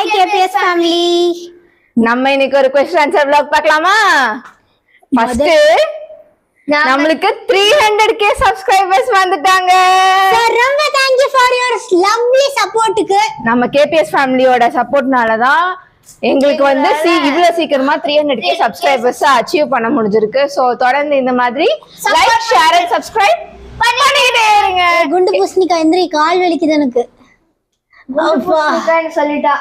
Hi KPS family. நம்ம இன்னைக்கு ஒரு क्वेश्चन ஆன்சர் vlog பார்க்கலாமா? ஃபர்ஸ்ட் நமக்கு 300k subscribers வந்துட்டாங்க. Sir, ரொம்ப thank you for your lovely support-க்கு. நம்ம KPS ஃபேமிலியோட சப்போர்ட்னால தான் எங்களுக்கு வந்து இவ்வளவு சீக்கிரமா 300k subscribers அச்சீவ் பண்ண முடிஞ்சிருக்கு. சோ தொடர்ந்து இந்த மாதிரி லைக், ஷேர் and subscribe பண்ணிட்டே இருங்க. குண்டு பூசணிக்கா எந்திரி, கால் வலிக்குது எனக்கு. சொல்லிட்டா.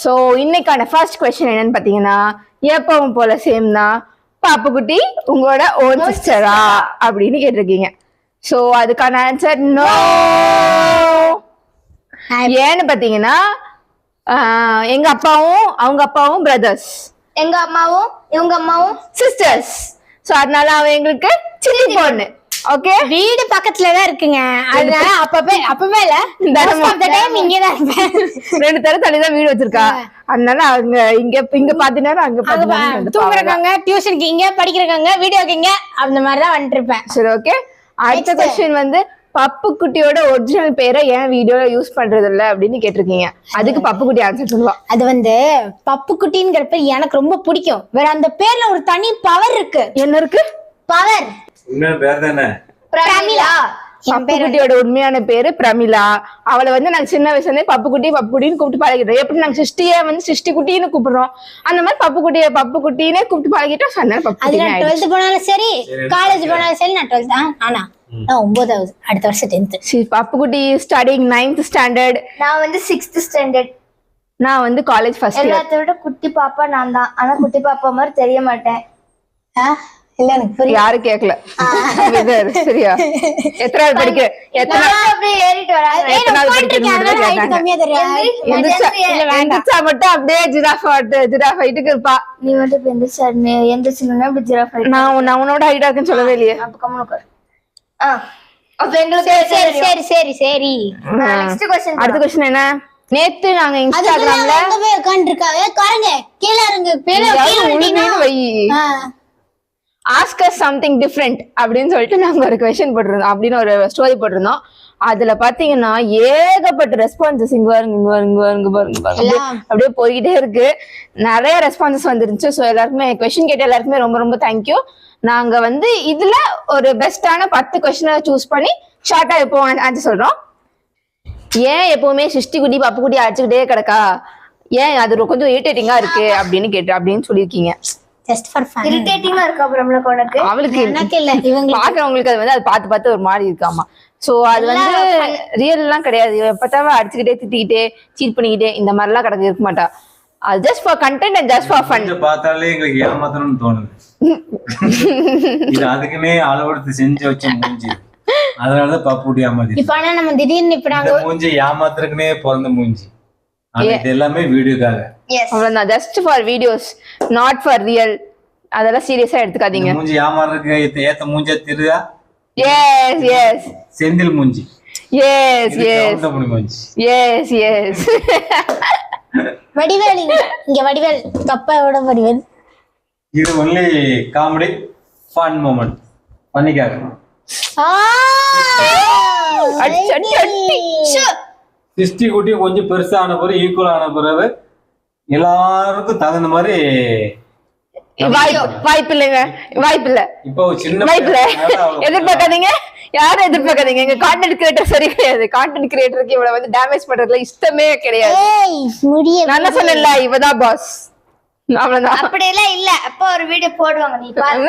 சோ இன்னைக்கான ஃபர்ஸ்ட் क्वेश्चन என்னன்னு பாத்தீங்கன்னா, எப்பவும் போல சேம் தான், பாப்புக்குட்டி உங்களோட ஓன் சிஸ்டரா அப்படின்னு கேட்டிருக்கீங்க. சோ அதுக்கான ஆன்சர் நோ. ஏன்னு பாத்தீங்கன்னா எங்க அப்பாவும் அவங்க அப்பாவும் பிரதர்ஸ், எங்க அம்மாவும் இவங்க அம்மாவும் சிஸ்டர்ஸ். சோ அதனால அவன் எங்களுக்கு சின்ன பொண்ணு. ஓகே, வீடு பக்கத்துல தான் இருக்குங்க. அதனால அப்பவே இல்ல, இங்க தான் இருப்பேன். 2 தர தள்ளி தான் வீடு வச்சிருக்கா. அதனால அவங்க இங்க பாத்தீங்கன்னா அங்க தூங்குறாங்க, டியூஷனுக்கு இங்க படிக்கிறாங்க, வீடியோக்கு இங்க, அந்த மாதிரிதான் வந்துட்டு இருப்பேன். சரி, ஓகே. அடுத்த क्वेश्चन வந்து பப்புக்குட்டியோட ஒரிஜினல் பேரை ஏன் வீடியோல யூஸ் பண்றது இல்ல அப்படின்னு கேட்டிருக்கீங்க. அதுக்கு பப்புக்குட்டி ஆன்சர் சொல்லுவா. அது வந்து பப்புக்குட்டிங்கிற பேர் எனக்கு ரொம்ப பிடிக்கும். வேற அந்த பேர்ல ஒரு தனி பவர் இருக்கு. என்ன இருக்கு? பவர். பிரமிளா. பப்புக்குட்டியோட உண்மையான பேரு பிரமிளா. அவளை வந்து நாங்க சின்ன வயசுல இருந்தே பப்புக்குட்டின்னு கூப்பிட்டு பழகிட்டோம். எப்படி நாங்க சிருஷ்டிய வந்து சிருஷ்டி குட்டின்னு கூப்பிடுறோம், அந்த மாதிரி பப்புக்குட்டினே கூப்பிட்டு பழகிட்டோம். அதனால அது நான் 12th போனாலும் சரி, காலேஜ் போனாலும் சரி, நான் 12th ஆனா 9வது, அடுத்த வருஷம் 10th. பப்புக்குட்டி ஸ்டடிங் 9th ஸ்டாண்டர்ட். நான் வந்து 6th ஸ்டாண்டர்ட். நான் வந்து காலேஜ் ஃபர்ஸ்ட் இயர். எல்லாத்தோட குட்டி பாப்பா நான் தான். ஆனா குட்டி பாப்பா மாதிரி தெரிய மாட்டேன். இல்ல, எனக்கு புரிய யாரும் கேட்கல. சரியா? எத்தனாவது படிக்க அப்படியே ஏறிட்டு வராங்க. மட்டும் அப்படியே ஜிராஃப் ஹைட்டுக்கு இருப்பா. நீ மட்டும் எந்திரிச்சுன்னா அப்படி ஜிராஃப் ஹைட். நான் உன்னோட ஹைட்டா இருக்குன்னு சொல்லவே இல்லையே. அப்ப கம்முனு அப்ப எங்களுக்கு சரி சரி சரி. Next question. அடுத்த क्वेश्चन என்ன? நேத்து நாங்க இன்ஸ்டாகிராம்ல உட்கார்ந்துருக்காங்க, காரங்க கீழே இருங்க, ask us something different அப்படின்னு சொல்லிட்டு நாங்க ஒரு क्वेश्चन போட்டிருந்தோம், அப்படின்னு ஒரு ஸ்டோரி போட்டிருந்தோம். அதுல பாத்தீங்கன்னா ஏகப்பட்ட ரெஸ்பான்சஸ் இங்க பாருங்க அப்படியே போய்கிட்டே இருக்கு. நிறைய ரெஸ்பான்சஸ் வந்துருந்துச்சு. ஸோ எல்லாருக்குமே क्वेश्चन கேட்ட எல்லாருக்குமே ரொம்ப ரொம்ப தேங்க்யூ. நாங்க வந்து இதுல ஒரு பெஸ்டான 10 क्वेश्चனை சூஸ் பண்ணி ஷார்ட்டா எப்போ ஆன்சர் சொல்றோம். ஏன் எப்பவுமே சிருஷ்டி குட்டி பப்புக்குட்டி அடிச்சுக்கிட்டே கிடக்கா, ஏன் அது கொஞ்சம் இரிட்டேட்டிங்கா இருக்கு அப்படின்னு சொல்லியிருக்கீங்க. Just for fun. இரிட்டேட்டிங்கா இருக்கா பிரமிளா உனக்கு? அவளுக்கு எனக்கு இல்ல, இவங்க பாக்குறவங்களுக்கு அது வந்து அது பார்த்து ஒரு மாதிரி இருக்காமா. சோ அது வந்து ரியல் எல்லாம் கிடையாது. எப்பத்தாவ அடிச்சுக்கிட்டே திட்டிக்கிட்டே சீட் பண்ணிக்கிட்டே இந்த மாதிரி எல்லாம் இருக்க மாட்டா. அது just for content and just for fun. பார்த்தாலே எங்களுக்கு ஏமாத்தணும்னு தோணுது. இது அதுக்குன்னே அளவெடுத்து செஞ்சு வச்ச மூஞ்சி. அதனாலதான் பப்புக்குட்டி ஏமாத்தி. இப்ப ஆனா நம்ம திடீர்னு இப்ப நாங்க மூஞ்சி ஏமாத்துறதுக்குனே பிறந்த மூஞ்சி. இது எல்லாமே வீடியோக்காக. அவ்வளவுதான், just for videos, not for real. அதெல்லாம் சீரியஸா எடுத்துக்காதீங்க. மூஞ்சி ஏமாறதுக்கு ஏத்த மூஞ்சி திருதா. S yes. செந்தில் மூஞ்சி. Yes yes yes yes. Vadivel, இங்க வடிவேல், கப்பாவோட வடிவேல். இது ஒன்லி காமெடி ஃபன் மொமெண்ட் பண்ணிக்காக. சிருஷ்டி குட்டி கொஞ்சம் பெருசான பிறகு ஈக்குவல் ஆன பிறகு எல்லாருக்கும் தகுந்த மாதிரி வாய்ப்பில்லைங்க, வாய்ப்பில்ல. இப்போ சின்ன வாய்ப்பில்ல, எதிர்பார்க்காதீங்க, யாரும் எதிர்பார்க்காதீங்க. எங்க கான்டென்ட் கிரியேட்டர் சரி கிடையாது. கான்டென்ட் கிரியேட்டருக்கு இவளை வந்து டேமேஜ் பண்றதுல இஷ்டமே கிடையாது. நான் என்ன சொன்னேன்ல, இவதான் பாஸ். அவ்வளவுதான். அப்படி எல்லாம் இல்ல. அப்ப ஒரு வீடியோ போடுவாங்க, நீ பாரு.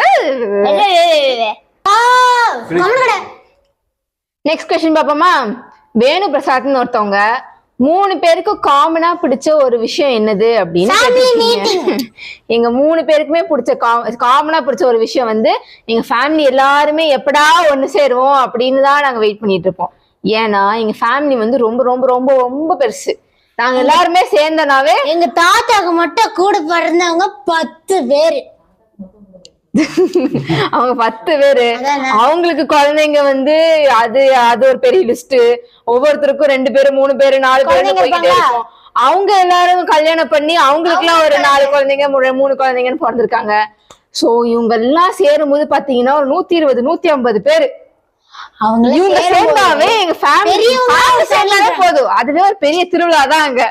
நெக்ஸ்ட் क्वेश्चन பாப்போமா? வேணு பிரசாத்னு ஒருத்தவங்க 3 பேருக்கு காமனா பிடிச்ச ஒரு விஷயம் என்னது அப்படின்னு எங்க 3 பேருக்குமே பிடிச்ச காமனா பிடிச்ச ஒரு விஷயம் வந்து எங்க ஃபேமிலி எல்லாருமே எப்படா ஒண்ணு சேருவோம் அப்படின்னு தான் நாங்க வெயிட் பண்ணிட்டு இருப்போம். ஏன்னா எங்க ஃபேமிலி வந்து ரொம்ப ரொம்ப ரொம்ப ரொம்ப பெருசு. நாங்க எல்லாருமே சேர்ந்தனாவே எங்க தாத்தாக்கு மட்டும் கூட பிறந்தவங்க 10 பேரு. அவங்க 10 பேரு. அவங்களுக்கு குழந்தைங்க வந்து அது ஒரு பெரிய லிஸ்ட். ஒவ்வொருத்தருக்கும் 2 பேரு 3 பேரு 4 பேரு போயிட்டே இருக்கும். அவங்க எல்லாரும் கல்யாணம் பண்ணி அவங்களுக்கு எல்லாம் ஒரு 4 குழந்தைங்க 3 குழந்தைங்கன்னு பிறந்திருக்காங்க. சோ இவங்க எல்லாம் சேரும் போது பாத்தீங்கன்னா ஒரு 120 150 பேரு. இவங்க சேர்ந்தாவே எங்க ஃபேமிலி சேர்ந்தாலே போதும், அதுவே ஒரு பெரிய திருவிழா தான் அங்க.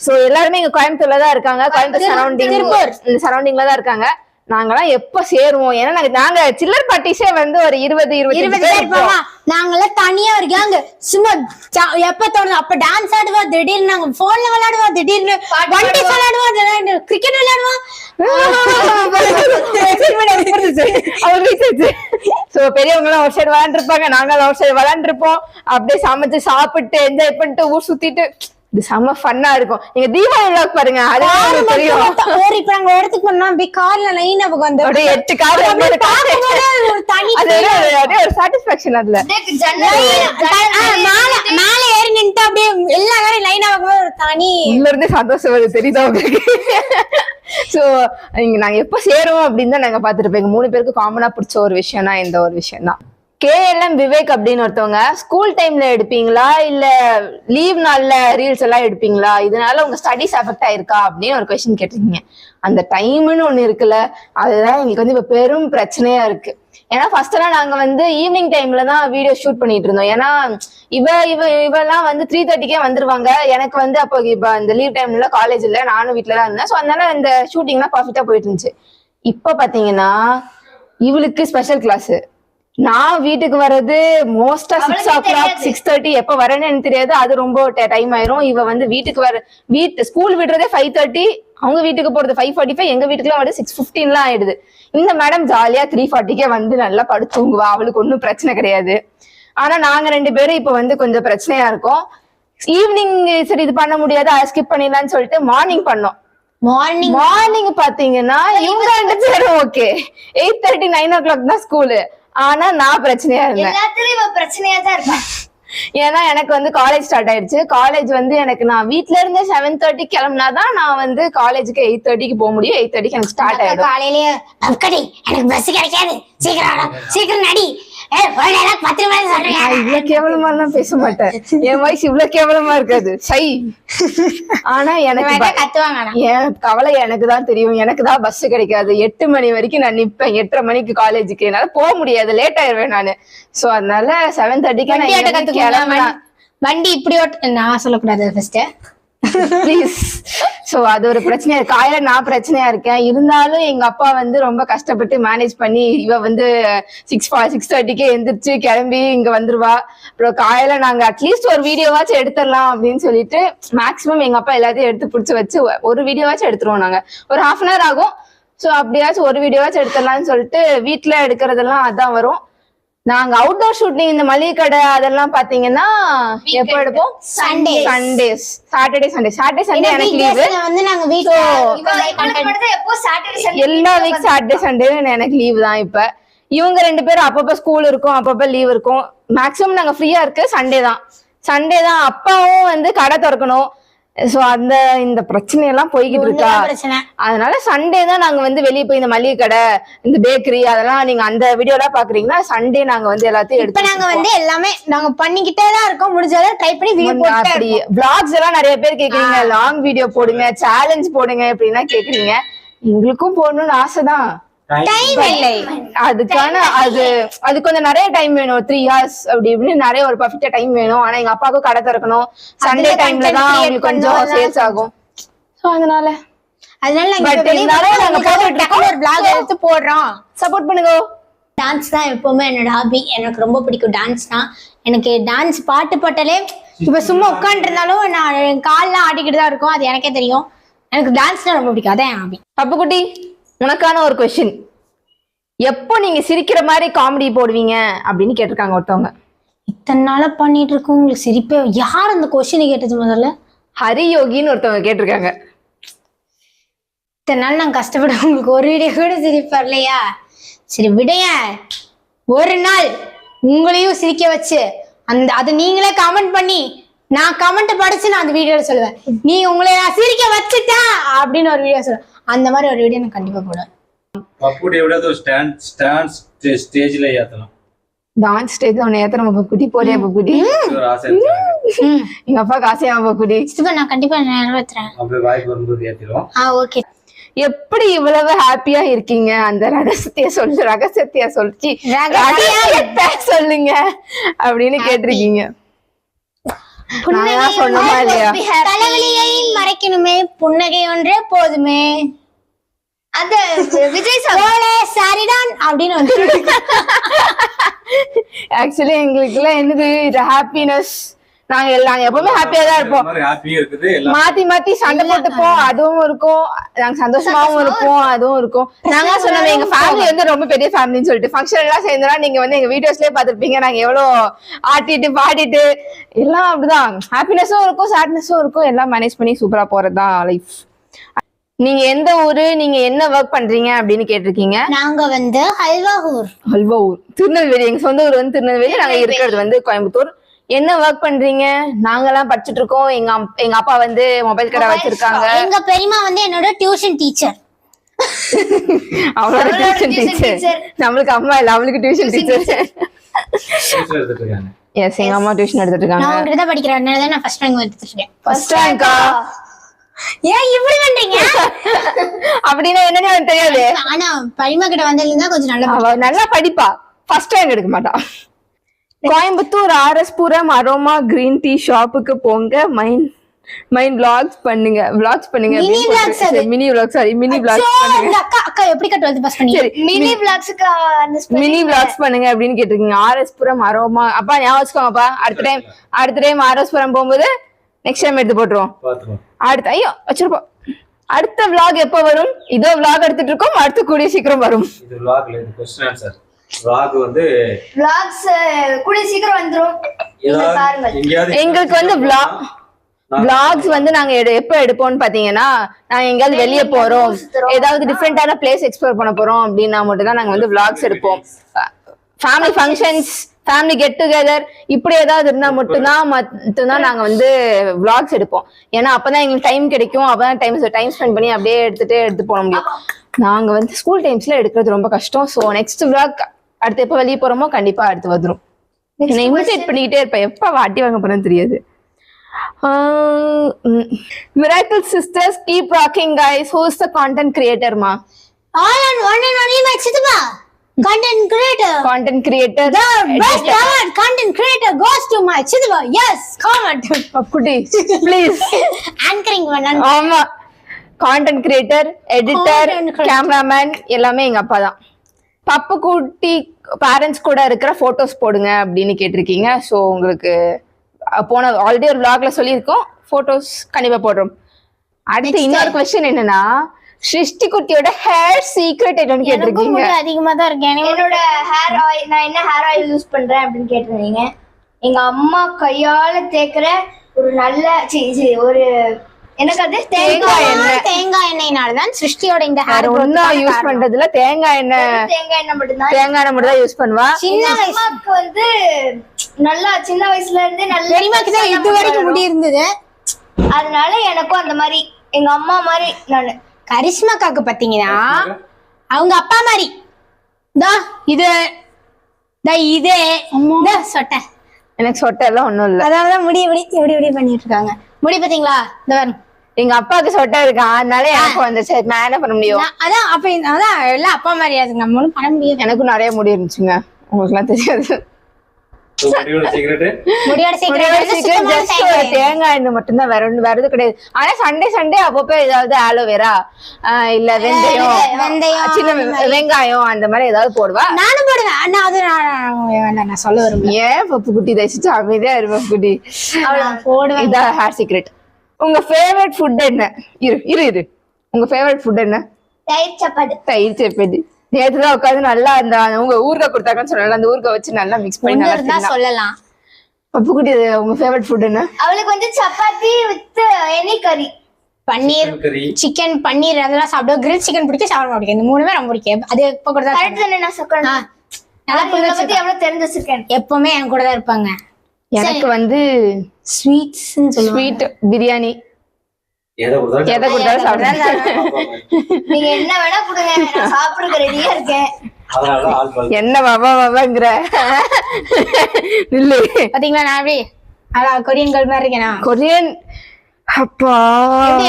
சோ எல்லாருமே இங்க கோயம்புத்தூர்ல தான் இருக்காங்க. கோயம்புத்தூர் சரௌண்டிங்ல தான் இருக்காங்க. நாங்கெல்லாம் எப்ப சேருவோம்? ஏன்னா நாங்க சில்லர் பார்ட்டிஸே வந்து ஒரு 20 பேர் நாங்கெல்லாம் தனியா ஒரு கேங். சும்மா எப்ப தோணுது அப்ப டான்ஸ் ஆடுவோம், திடீர்னு நாங்க போன்ல விளையாடுவோம், திடீர்னு வண்டி விளையாடுவோம், கிரிக்கெட் விளையாடுவோம். சோ பெரியவங்க எல்லாம் ஒரு சைடு விளையாண்டுருப்பாங்க, நாங்க ஒரு சைடு விளையாண்டுருப்போம். அப்படியே சமைச்சு சாப்பிட்டு என்ஜாய் பண்ணிட்டு ஊர் சுத்திட்டு இது செம்ம ஃபன்னா இருக்கும். நீங்க தீபாவளி விளாக் பாருங்க, அது தெரியும். இப்ப நாங்க இடத்துக்கு போனோம், அப்படியே கார்ல லைனா வந்து அப்படியே 8 கார் ஒரு தனி ஒரு சாட்டிஸ்பாக்சன். அதுல மேல ஏறி நின்று அப்படியே எல்லா காரையும் லைனா ஒரு தனி உள்ள இருந்து சந்தோஷம் வருது, தெரியுதா உங்களுக்கு? சோ நாங்க எப்ப சேருவோம் அப்படின்னு தான் நாங்க பாத்துட்டு போய் 3 பேருக்கு காமனா பிடிச்ச ஒரு விஷயம்னா இந்த ஒரு விஷயம் தான். KLM விவேக் அப்படின்னு ஒருத்தவங்க ஸ்கூல் டைம்ல எடுப்பீங்களா இல்ல லீவ் நாள்ல ரீல்ஸ் எல்லாம் எடுப்பீங்களா, இதனால உங்க ஸ்டடிஸ் அஃபெக்ட் ஆயிருக்கா அப்படின்னு ஒரு கொஸ்டின் கேட்டிருக்கீங்க. அந்த டைம்னு ஒண்ணு இருக்குல்ல, அதுதான் எங்களுக்கு வந்து இப்ப பெரும் பிரச்சனையா இருக்கு. ஏன்னா ஃபர்ஸ்ட் எல்லாம் நாங்க வந்து ஈவினிங் டைம்ல தான் வீடியோ ஷூட் பண்ணிட்டு இருந்தோம். ஏன்னா இவெல்லாம் வந்து 3:30க்கே வந்துருவாங்க. எனக்கு வந்து அப்போ இப்ப இந்த லீவ் டைம்ல காலேஜ் இல்ல, நானும் வீட்டுல தான் இருந்தேன். ஸோ அதனால இந்த ஷூட்டிங்லாம் பர்ஃபெக்டா போயிட்டு இருந்துச்சு. இப்ப பாத்தீங்கன்னா இவளுக்கு ஸ்பெஷல் கிளாஸ், நான் வீட்டுக்கு வர்றது மோஸ்டா 6 o'clock 6:30, எப்ப வரேன்னு எனக்கு தெரியாது. அது ரொம்ப டைம் ஆயிரும். இவ வந்து வீட்டுக்கு ஸ்கூல் விடுறதே 5:30, அவங்க வீட்டுக்கு போறது 5:45, எங்க வீட்டுக்குலாம் வருது 6:15 ஆயிடுது. இந்த மேடம் ஜாலியா 3:40க்கே வந்து நல்லா படுத்து தூங்குவா, அவளுக்கு ஒன்னும் பிரச்சனை கிடையாது. ஆனா நாங்க 2 பேரும் இப்ப வந்து கொஞ்சம் பிரச்சனையா இருக்கோம். ஈவினிங் சரி இது பண்ண முடியாது, அதை ஸ்கிப் பண்ணிடலாம்னு சொல்லிட்டு மார்னிங் பண்ணோம். மார்னிங் பாத்தீங்கன்னா இவங்க 2 பேரும் ஓகே 8:30 9 o'clock தான் ஸ்கூலு. ஆனா நான் பிரச்சனையா இருந்தேன். பிரச்சனையா தான் இருப்பேன். ஏன்னா எனக்கு வந்து காலேஜ் ஸ்டார்ட் ஆயிடுச்சு. காலேஜ் வந்து எனக்கு நான் வீட்ல இருந்து 7:30 கிளம்புனாதான் நான் வந்து காலேஜுக்கு 8:30க்கு போக முடியும். 8:30க்கு எனக்கு ஸ்டார்ட் ஆயிடும். காலையிலேயே எனக்கு பஸ் கிடைக்காது, சீக்கிரம் நடி, இவ்வளவு கேவலமா எல்லாம் பேச மாட்டேன். என் வயசு இவ்வளவு கேவலமா இருக்காது, சை. ஆனா எனக்கு என் கவலை எனக்கு தான் தெரியும். எனக்கு தான் பஸ் கிடைக்காது. 8 மணி வரைக்கும் நான் நிப்பேன். 8:30 மணிக்கு காலேஜுக்கு என்னால போக முடியாது, லேட் ஆயிருவேன் நானு. சோ அதனால 7:30க்கு வண்டி இப்படி நான் சொல்லக்கூடாது ஃபர்ஸ்ட் ப்ளீஸ். சோ அது ஒரு பிரச்சனையா இருக்கு. காலையில நான் பிரச்சனையா இருக்கேன். இருந்தாலும் எங்க அப்பா வந்து ரொம்ப கஷ்டப்பட்டு மேனேஜ் பண்ணி இவ வந்து 6:30க்கே எந்திரிச்சு கிளம்பி இங்க வந்துருவா. அப்புறம் காலையில நாங்க அட்லீஸ்ட் ஒரு வீடியோவாச்சும் எடுத்துடலாம் அப்படின்னு சொல்லிட்டு மேக்சிமம் எங்க அப்பா எல்லாத்தையும் எடுத்து பிடிச்சி வச்சு ஒரு வீடியோவாச்சும் எடுத்துருவோம். நாங்க ஒரு 1/2 hour ஆகும். சோ அப்படியாச்சும் ஒரு வீடியோவாச்சும் எடுத்துடலாம்னு சொல்லிட்டு வீட்டுல எடுக்கிறதெல்லாம் அதான் வரும். நாங்க அவுட்டோர் ஷூட்டிங் இந்த மளிகை கடை அதெல்லாம் பாத்தீங்கன்னா எப்ப எடுப்போம்? சண்டேஸ், சாட்டர்டே சண்டே எனக்கு லீவு. எல்லா வீக் சாட்டர்டே சண்டே எனக்கு லீவு தான். இப்ப இவங்க 2 பேரும் அப்பப்ப ஸ்கூல் இருக்கும், அப்பப்ப லீவ் இருக்கும். மேக்சிமம் நாங்க ஃப்ரீயா இருக்கு சண்டே தான். அப்பாவும் வந்து கடை திறக்கணும். சோ இந்த பிரச்சனை எல்லாம் போய்கிட்டு இருக்கா. அதனால சண்டே தான் நாங்க வந்து வெளியே போய் இந்த மளிகை கடை, இந்த பேக்கரி அதெல்லாம் நீங்க அந்த வீடியோலாம் பாக்குறீங்கன்னா சண்டே நாங்க வந்து எல்லாத்தையும் எடுத்து நாங்க வந்து எல்லாமே நாங்க பண்ணிக்கிட்டே தான் இருக்கோம். முடிஞ்சாலும் ட்ரை பண்ணி வீடியோ அப்படி vlogs எல்லாம் நிறைய பேர் கேக்குறீங்க, லாங் வீடியோ போடுங்க, சேலஞ்ச் போடுங்க அப்படின்னா கேக்குறீங்க. எங்களுக்கும் போடணும்னு ஆசைதான், அதுக்கான அது கொஞ்சம் நிறைய டைம் வேணும். 3 hours அப்படி இப்படின்னு நிறைய ஒரு பர்ஃபெக்டா டைம் வேணும். ஆனா எங்க அப்பாவுக்கும் கடை திறக்கணும். சண்டே டைம்ல தான் அவங்களுக்கு கொஞ்சம் சேல்ஸ் ஆகும். சோ அதனால நாங்க ஒரு vlog எடுத்து போடுறோம். சப்போர்ட் பண்ணுங்க. டான்ஸ் தான் எப்பவுமே என்னோட ஹாபி. எனக்கு ரொம்ப பிடிக்கும் டான்ஸ்னா. எனக்கு டான்ஸ் பாட்டு போட்டாலே இப்ப சும்மா உட்காந்து இருந்தாலும் நான் என் கால்லாம் ஆடிக்கிட்டு தான் இருக்கும். அது எனக்கே தெரியும். எனக்கு டான்ஸ்னா ரொம்ப பிடிக்கும், அதான் என் ஹாபி. பப்புக்குட்டி, உனக்கான ஒரு கொஸ்டின். எப்போ நீங்க சிரிக்கிற மாதிரி காமெடி போடுவீங்க அப்படின்னு கேட்டிருக்காங்க ஒருத்தவங்க. இத்தனை நாளா பண்ணிட்டு இருக்கோம், உங்களுக்கு சிரிப்பே. யார் அந்த கொஸ்டினை கேட்டது முதல்ல? ஹரி யோகின்னு ஒருத்தவங்க கேட்டிருக்காங்க. இத்தனை நாள் நான் கஷ்டப்பட உங்களுக்கு ஒரு வீடியோ கூட சிரிப்பு வரலையா? சரி விடைய, ஒரு நாள் உங்களையும் சிரிக்க வச்சு அது நீங்களே கமெண்ட் பண்ணி நான் கமெண்ட் படிச்சு நான் அந்த வீடியோல சொல்லுவேன், நீ உங்களை நான் சிரிக்க வச்சுட்டேன் அப்படின்னு ஒரு வீடியோ சொல்லுவேன். அந்த மாதிரி ஒரு வீடியோ நான் கண்டிப்பா போடுவேன். ஸ்டேஜ்ல ஏத்தலாம். டான்ஸ் ஸ்டேஜ் ஒன்னு ஏத்தணும். பப்புக்குட்டி போறியா? பப்புக்குட்டி எங்க அப்பாவுக்கு ஆசையா? பப்புக்குட்டி நான் கண்டிப்பா நிறைவேற்றுறேன். ஓகே. எப்படி இவ்வளவு ஹாப்பியா இருக்கீங்க? அந்த ரகசியத்தைய சொல்லுங்க அப்படின்னு கேட்டிருக்கீங்க. நான் சொன்னமா இல்லையா? தலைவலியை மறைக்கணுமே புன்னகை ஒன்றே போதுமே. அந்த விஜய் சரிதான் அப்படின்னு வந்து ஆக்சுவலி எங்களுக்கு எல்லாம் என்னது இது ஹாப்பினஸ். நாங்க எப்பவுமே ஹாப்பியா தான் இருப்போம். ஹாப்பியா இருக்குது எல்லாம். மாத்தி மாத்தி சண்டை போட்டுப்போம், அதுவும் இருக்கும். நாங்க சந்தோஷமாவும் இருப்போம், அதுவும் இருக்கும். நாங்க சொன்னோம் எங்க ஃபேமிலி வந்து ரொம்ப பெரிய ஃபேமிலின்னு சொல்லிட்டு ஃபங்க்ஷன் எல்லாம் சேர்ந்தா நீங்க வந்து எங்க வீடியோஸ்லயே பாத்திருப்பீங்க. நாங்க எவ்வளவு ஆட்டிட்டு பாடிட்டு எல்லாம் அப்படிதான். ஹாப்பினஸும் இருக்கும், சேட்னஸும் இருக்கும். எல்லாம் மேனேஜ் பண்ணி சூப்பரா போறதுதான் லைஃப். நீங்க எந்த ஊரு, நீங்க என்ன ஒர்க் பண்றீங்க அப்படின்னு கேட்டிருக்கீங்க. நாங்க வந்து ஹல்வாவூர் திருநெல்வேலி. எங்க சொந்த ஊர் வந்து திருநெல்வேலி, நாங்க இருக்கிறது வந்து கோயம்புத்தூர். என்ன ஒர்க் பண்றீங்க? நாங்கெல்லாம் படிச்சுட்டு இருக்கோம். எங்க அப்பா வந்து மொபைல் கடை வச்சிருக்காங்க. எங்க பெரியமா வந்து என்னோட டியூஷன் டீச்சர். அவளோட டியூஷன் டீச்சர். நம்மளுக்கு அம்மா இல்ல, அவளுக்கு டியூஷன் டீச்சர். எடுத்துட்டு இருக்காங்க. எஸ், எங்க அம்மா டியூஷன் எடுத்துட்டு இருக்காங்க. நான் உங்ககிட்ட தான் படிக்கிறேன். அதனால தான் நான் ஃபர்ஸ்ட் ரேங்க் எடுத்துட்டு இருக்கேன். ஃபர்ஸ்ட் ரேங்கா? ஏன் இப்படி பண்றீங்க? அப்படின்னா என்னன்னு எனக்கு தெரியாது. ஆனா பரிமா கிட்ட வந்ததுல கொஞ்சம் நல்லா அவ நல்லா படிப்பா, ஃபர்ஸ்ட் ரேங்க் எடுக்க மாட்டா. கோயம்புத்தூர் ஆர்எஸ் புரம் அரோமா கிரீன் டீ ஷாப்புக்கு போங்க. மைண்ட் vlogs பண்ணுங்க. மினி vlogs பண்ணுங்க. அக்கா எப்படி 12th பாஸ் பண்ணீங்க? மினி விளாக்ஸ்க்கு மினி vlogs பண்ணுங்க அப்படின்னு கேட்டிருக்கீங்க. ஆர்எஸ் புரம் அரோமா. அப்பா ஞாபகம் வச்சுக்கோங்கப்பா. அடுத்த டைம் ஆர்எஸ் புரம் போகும்போது நெக்ஸ்ட் டைம் எடுத்து போட்டுருவோம். ஐயோ வச்சிருப்போம். அடுத்த vlog எப்ப வரும்? இதோ vlog எடுத்துட்டு இருக்கோம். அடுத்து கூடிய சீக்கிரம் வரும். இது vlogல இது क्वेश्चन ஆன்சர். vlog வந்து விளாக்ஸ் கூட சீக்கிரம் வந்துரும். நீங்க பாருங்க. எங்களுக்கு வந்து vlogs வந்து நாங்க எப்ப எடுப்போம்னு பாத்தீங்கன்னா, நாங்க எங்கயாவது வெளியே போறோம், ஏதாவது டிஃப்ரெண்டான பிளேஸ் எக்ஸ்ப்ளோர் பண்ண போறோம் அப்படின்னா மட்டும் தான் நாங்க வந்து vlogs எடுப்போம். Family functions, family get together இப்படி ஏதாவது இருந்தா மட்டும்தான் நாங்க வந்து vlogs எடுப்போம். ஏன்னா அப்பதான் எங்களுக்கு டைம் கிடைக்கும். அப்பதான் டைம் ஸ்பெண்ட் பண்ணி அப்படியே எடுத்து போட முடியும். நாங்க வந்து ஸ்கூல் டைம்ஸ்ல எடுக்கிறது ரொம்ப கஷ்டம். ஸோ நெக்ஸ்ட் vlog அடுத்து எப்ப வெளியே போறோமோ கண்டிப்பா அடுத்து வந்துடும். என்னை இமிட்டேட் பண்ணிக்கிட்டே இருப்பேன். எப்ப வாட்டி வாங்க போறேன்னு தெரியாது. Miracle Sisters keep rocking guys. Who's the content creator ma? All and one and only my Chitapa. Content creator. The best award content creator goes to my Chitapa. Yes, comment. Apputi please. Anchoring one. ஆமா, content creator, editor, cameraman எல்லாமே எங்க அப்பா தான். பப்பு குட்டி parents கூட இருக்கிற photos போடுங்க அப்படின்னு கேட்டிருக்கீங்க. ஸோ உங்களுக்கு போன ஆல்ரெடி ஒரு vlogல சொல்லியிருக்கோம். போட்டோஸ் கண்டிப்பா போடுறோம். அடுத்து இன்னொரு கொஸ்டின் என்னன்னா, சிருஷ்டி குட்டியோட ஹேர் சீக்ரெட் என்னன்னு கேட்டிருக்கீங்க. அதிகமா தான் இருக்கேன். என்னோட ஹேர் ஆயில், நான் என்ன ஹேர் ஆயில் யூஸ் பண்றேன் அப்படின்னு கேட்டிருந்தீங்க. எங்க அம்மா கையால தேய்க்கிற ஒரு நல்ல ஒரு எனக்கு அது தேங்காய் எண்ணெய்னாலதான் சிருஷ்டியோட இந்த ஹேர் ஒன்னும் யூஸ் பண்றதுல தேங்காய் எண்ணெய் மட்டும் தான் யூஸ் பண்ணுவா. சின்ன வயசுக்கு வந்து நல்லா சின்ன வயசுல இருந்தே நல்ல பெரியமாக்கு தான் இது வரைக்கும் முடி இருந்தது. அதனால எனக்கும் அந்த மாதிரி எங்க அம்மா மாதிரி நானு. கரிஷ்மாக்காக்கு பாத்தீங்கன்னா அவங்க அப்பா மாதிரி இதே சொட்டை. எனக்கு சொட்டை எல்லாம் ஒண்ணும் இல்ல. அதான் முடி எப்படி பண்ணிட்டு இருக்காங்க. முடி பாத்தீங்களா? எங்க அப்பாவுக்கு சொட்டை இருக்கா, அதனால எனக்கு வந்துச்சு. நான் என்ன பண்ண முடியும்? அதான் எல்லாம் அப்பா மாதிரி நம்மளும் பண்ண முடியும். எனக்கும் நிறைய முடி இருந்துச்சுங்க, உங்களுக்கு எல்லாம் தெரியாது. தேங்காய் எண்ணெய் மட்டும்தான், வேற எதுவும் கிடையாது. ஆனா சண்டே அப்பப்போ ஏதாவது ஆலோவேரா இல்ல வெந்தயம், சின்ன வெங்காயம் அந்த மாதிரி ஏதாவது போடுவா. நானும் போடுவேன். ஆனா அது நான் சொல்ல வருவேன். ஏன் பப்பு குட்டி தயச்சிட்டு அமைதியா இரு பப்பு குட்டி. போடுவேன். இதான் ஹேர் சீக்ரெட். உங்க ஃபேவரட் ஃபுட் என்ன? இரு உங்க ஃபேவரட் ஃபுட் என்ன? தயிர் சப்பாத்தி. நேற்றுதான் உட்காந்து நல்லா அந்த உங்க ஊர்கா கொடுத்தாங்கன்னு சொன்னால அந்த ஊர்கா வச்சு நல்லா மிக்ஸ் பண்ணி நல்லா சொல்லலாம். பப்புக்குட்டி உங்க ஃபேவரட் ஃபுட் என்ன? அவளுக்கு வந்து சப்பாத்தி வித் எனி கறி, பன்னீர், சிக்கன், பன்னீர் அதெல்லாம் சாப்பிடுவோம். கிரில் சிக்கன் பிடிக்கும், ஷவர்மா பிடிக்கும். இந்த மூணுமே ரொம்ப பிடிக்கும். அது எப்ப கூட தான் தெரிஞ்சு வச்சிருக்கேன். எப்பவுமே என் கூட தான் இருப்பாங்க. எனக்கு வந்து ஸ்வீட் பிரியாணி எதை கொடுத்தாலும் சாப்பிடுறேன். நீங்க என்ன வேணா கொடுங்க, நான் சாப்பிடுறதுக்கு ரெடியா இருக்கேன். என்ன பாபாங்கிற இல்ல பாத்தீங்களா? நான் எப்படி கொரியன் கேர்ள் மாதிரி இருக்கேனா? கொரியன். அப்பா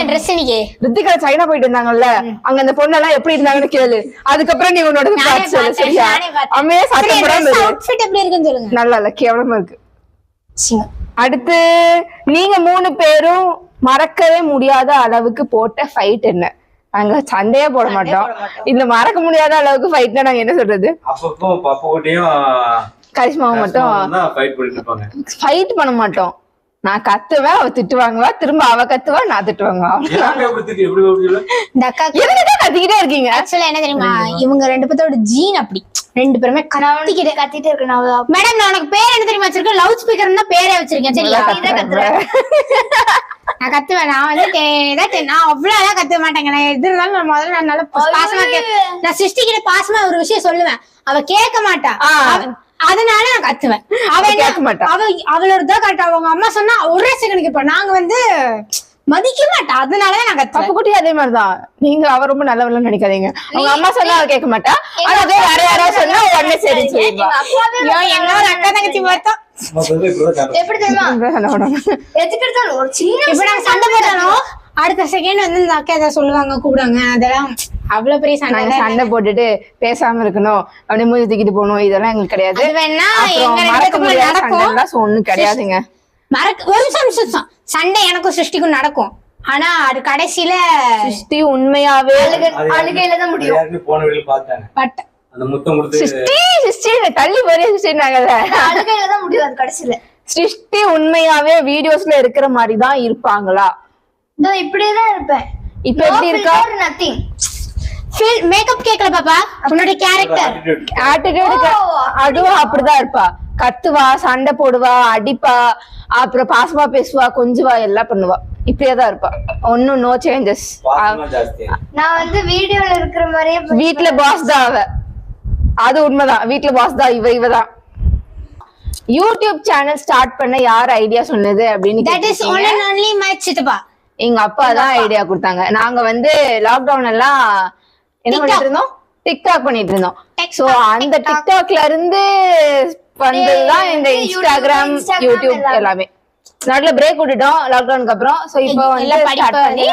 ட்ரெஸ் இன்னைக்கு ரித்திகா சைனா போயிட்டு இருந்தாங்கல்ல, அங்க அந்த பொண்ணெல்லாம் எப்படி இருந்தாங்கன்னு கேளு. அதுக்கப்புறம் நீ உன்னோட சரியா அம்மையே சாப்பிட எப்படி இருக்குன்னு சொல்லுங்க. நல்லா இல்ல, கேவலமா இருக்கு. அடுத்து நீங்க 3 பேரும் மறக்கவே முடியாத அளவுக்கு போட்ட ஃபைட் என்ன? நாங்க சண்டையே போட மாட்டோம். இந்த மறக்க முடியாத அளவுக்கு ஃபைட்னா நாங்க என்ன சொல்றது? அப்பப்போ பப்போட்டையும் கரிஷ்மாவும் மட்டும் ஃபைட் பண்ணிட்டு இருப்பாங்க. ஃபைட் பண்ண மாட்டோம். நான் கத்துவேன், அவ திட்டு வாங்குவா, திரும்ப அவ கத்துவா, நான் திட்டு வாங்குவா. இந்த அக்கா எதுக்கு கத்திக்கிட்டே இருக்கீங்க? ஆக்சுவலா என்ன தெரியுமா, இவங்க 2 பேத்தோட ஜீன் அப்படி 2 பேருமே கத்திட்டே இருக்கேன். மேடம் நான் உனக்கு பேர் என்ன தெரியுமா வச்சிருக்கேன்? லவுட் ஸ்பீக்கர் தான் பேரே வச்சிருக்கேன். சரியா? நான் கத்துவேன். நான் வந்து நான் அவ்வளவு கத்துக்க மாட்டேங்க. நான் எது இருந்தாலும் நான் முதல்ல நான் நல்லா பாசமா நான் சிருஷ்டிக்கிட்ட பாசமா ஒரு விஷயம் சொல்லுவேன், அவ கேட்க மாட்டா. அதனால நான் கத்துவேன். அவ கேட்க மாட்டா. அவளோட தான் கரெக்டா. அவங்க அம்மா சொன்னா ஒரே செகண்ட் கேட்பா. நாங்க வந்து மதிக்க மாட்டா. அதனாலதான் நான் கத்துவேன். பப்பு குட்டி அதே மாதிரிதான். நீங்க அவ ரொம்ப நல்லவளன்னு நினைக்காதீங்க. அவங்க அம்மா சொன்னா அவ கேட்க மாட்டா. ஆனா அதே வேற யாராவது சொன்னா உடனே சரி சொல்லிடுவா. எங்க ஒரு அக்கா தங்கச்சி பார்த்தோம். எப்படி தெரியுமா, எதுக்கெடுத்தாலும் ஒரு சின்ன இப்ப நாங்க சண்டை போட்டாலும் அடுத்த செகண்ட் வந்து இந்த அக்கா ஏதாவது சொல்லுவாங்க, கூப்பிடுவாங்க. அதெல்லாம் அவ்வளவு பெரிய சண்டை. சண்டை போட்டுட்டு பேசாம இருக்கணும், அப்படியே மூஞ்சி தூக்கிட்டு போகணும், இதெல்லாம் எங்களுக்கு கிடையாது. அது வேணா மறக்க முடியாத சண்டை ஒண்ணும் கிடையாதுங்க. ஒரு நிமிஷம் சண்டை எனக்கும் சிருஷ்டிக்கும் நடக்கும். ஆனா அது கடைசியில சிருஷ்டி உண்மையாவே அழுகையில தான் முடியும். போன வீடியோ பார்த்தாங்க. பட் அந்த முத்தம் கொடுத்து சிருஷ்டி தள்ளி போறே சிருஷ்டினாங்கல்ல, அழுகையில தான் முடியும் அது கடைசியில. சிருஷ்டி உண்மையாவே வீடியோஸ்ல இருக்கிற மாதிரி தான் இருப்பாங்களா? நான் இப்படியேதான் இருப்பேன். இப்ப எப்படி இருக்கா? நத்திங். மேக்கப் கேக்கல பாப்பா. உன்னோட கேரக்டர் ஆட்டிடியூட் அதுவும் அப்படிதான் இருப்பா. கத்துவா, சண்டை போடுவா, அடிப்பா, அப்புறம் பாசமா பேசுவா, கொஞ்சுவா, எல்லாம் பண்ணுவா. இப்படியேதான் இருப்பா. ஒன்னும் நோ சேஞ்சஸ். நான் வந்து வீடியோல இருக்கிற மாதிரியே வீட்டுல பாஸ் தான் அவ. அது உண்மைதான். வீட்டுல பாஸ் தான் இவதான். யூடியூப் சேனல் ஸ்டார்ட் பண்ண யார் ஐடியா சொன்னது அப்படின்னு that is only and only my சித்தப்பா. எங்க அப்பா தான் ஐடியா கொடுத்தாங்க. நாங்க வந்து லாக்டவுன் எல்லாம் என்ன பண்ணிட்டு இருந்தோம், டிக்டாக் பண்ணிட்டு இருந்தோம். சோ அந்த டிக்டாக்ல இருந்து வந்ததுதான் இந்த இன்ஸ்டாகிராம், யூடியூப் எல்லாமே. நடுல பிரேக் விட்டுட்டோம் லாக்டவுனுக்கு அப்புறம். சோ இப்போ வந்து ஸ்டார்ட் பண்ணி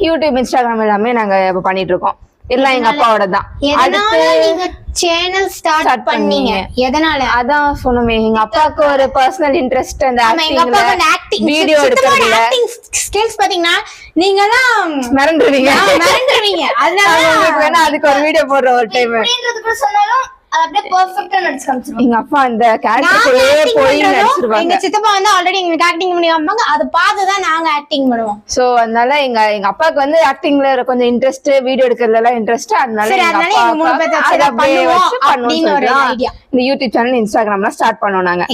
யூடியூப், இன்ஸ்டாகிராம் எல்லாமே நாங்க இப்ப பண்ணிட்டு இருக்கோம். எல்லாம் எங்க அப்பாவோட தான். அடுத்து நீங்க சேனல் ஸ்டார்ட் பண்ணீங்க எதனால? அதான் சொன்னமே, எங்க அப்பாவுக்கு ஒரு பர்சனல் இன்ட்ரெஸ்ட் அந்த ஆக்டிங், வீடியோ எடுக்கிறதுல. ஆக்டிங் ஸ்கில்ஸ் பாத்தீங்கன்னா நீங்க தான் மறந்துடுவீங்க. அதனால உங்களுக்கு வேணா அதுக்கு ஒரு வீடியோ போடுற ஒரு டைம். அப்படின்றதுக்கு சொன்னாலும் அது அப்படியே பெர்ஃபெக்ட்டா நடிச்சு காமிச்சிருவாங்க. எங்க அப்பா அந்த கேரக்டருக்குள்ளே போய் நடிச்சிருவாங்க. எங்க சித்தப்பா வந்து ஆல்ரெடி எங்களுக்கு ஆக்டிங் பண்ணி காமிப்பாங்க. அது பார்த்து தான் நாங்க ஆக்டிங் பண்ணுவோம். சோ அதனால எங்க அப்பாவுக்கு வந்து ஆக்டிங்ல கொஞ்சம் இன்ட்ரெஸ்ட், வீடியோ எடுக்கிறதுல எல்லாம் இன்ட்ரெஸ்ட். அதனால இந்த யூடியூப் சேனல், இன்ஸ்டாகிராம்லாம் ஸ்டார்ட் பண்ணோம் நாங்க.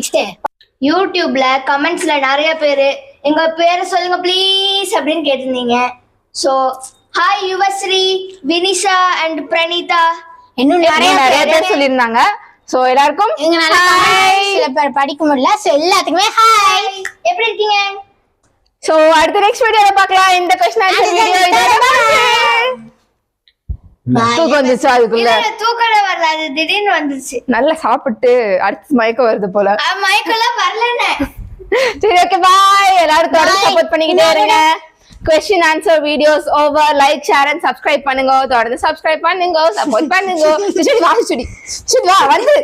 யூடியூப்ல கமெண்ட்ஸ்ல நிறைய பேரு எங்க பேரை சொல்லுங்க ப்ளீஸ் அப்படின்னு கேட்டிருந்தீங்க. So hi Yuvasri, Vinisha and Pranitha, இன்னும் நிறைய பேர் சொல்லியிருந்தாங்க. சோ எல்லாருக்கும் சில பேர் படிக்க முடியல. சோ எல்லாத்துக்குமே ஹாய், எப்படி இருக்கீங்க? சோ அடுத்த நெக்ஸ்ட் வீடியோல பார்க்கலாம். இந்த क्वेश्चन ஆன்சர் வீடியோ தூக்கம் வந்துச்சு. அதுக்குள்ள தூக்கம் வரல, அது திடீர்னு வந்துச்சு. நல்லா சாப்பிட்டு அடுத்து மயக்கம் வருது போல. மயக்கெல்லாம் வரலன்னு. சரி, ஓகே, பாய். எல்லாரும் தொடர்ந்து சப்போர்ட் பண்ணிக்கிட்டே இருங்க. question answer videos over. like, share and subscribe பண்ணுங்க. தொடர்ந்து subscribe பண்ணுங்க, support பண்ணுங்க. சரி வா, சரி வா, வந்து